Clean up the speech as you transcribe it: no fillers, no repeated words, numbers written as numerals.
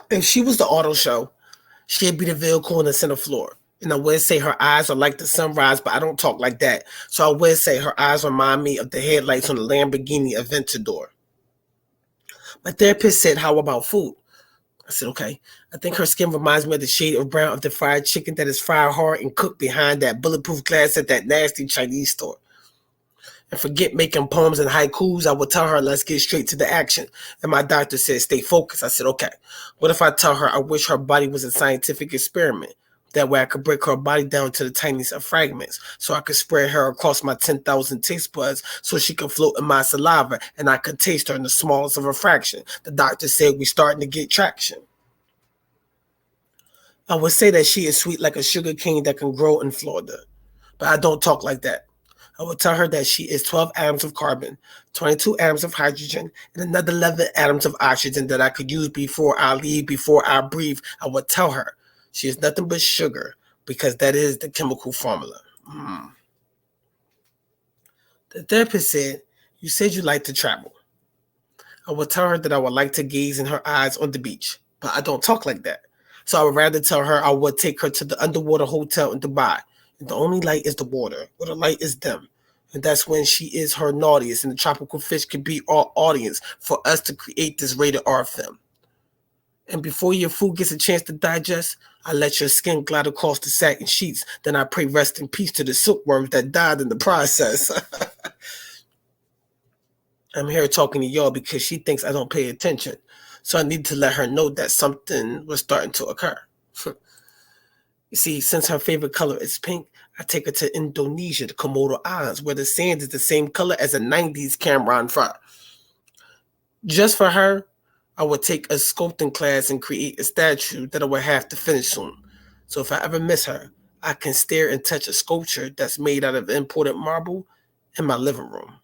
If she was the auto show, she'd be the vehicle on the center floor. And I would say her eyes are like the sunrise, but I don't talk like that. So I would say her eyes remind me of the headlights on the Lamborghini Aventador. My therapist said, "How about food?" I said, "Okay." I think her skin reminds me of the shade of brown of the fried chicken that is fried hard and cooked behind that bulletproof glass at that nasty Chinese store. And forget making poems and haikus. I would tell her, "Let's get straight to the action." And my doctor said, "Stay focused." I said, "Okay." What if I tell her I wish her body was a scientific experiment? That way I could break her body down to the tiniest of fragments so I could spread her across my 10,000 taste buds so she could float in my saliva and I could taste her in the smallest of a fraction. The doctor said we're starting to get traction. I would say that she is sweet like a sugar cane that can grow in Florida, but I don't talk like that. I would tell her that she is 12 atoms of carbon, 22 atoms of hydrogen, and another 11 atoms of oxygen that I could use before I leave, before I breathe. I would tell her she is nothing but sugar because that is the chemical formula. The therapist said, "You said you like to travel." I would tell her that I would like to gaze in her eyes on the beach, but I don't talk like that. So I would rather tell her I would take her to the underwater hotel in Dubai. And the only light is the water, where the light is dim. And that's when she is her naughtiest, and the tropical fish can be our audience for us to create this rated R film. And before your food gets a chance to digest, I let your skin glide across the satin sheets. Then I pray rest in peace to the silkworms that died in the process. I'm here talking to y'all because she thinks I don't pay attention. So I need to let her know that something was starting to occur. You see, since her favorite color is pink, I take her to Indonesia, the Komodo Islands, where the sand is the same color as a 90s Cameron Fry. Just for her, I would take a sculpting class and create a statue that I would have to finish soon. So if I ever miss her, I can stare and touch a sculpture that's made out of imported marble in my living room.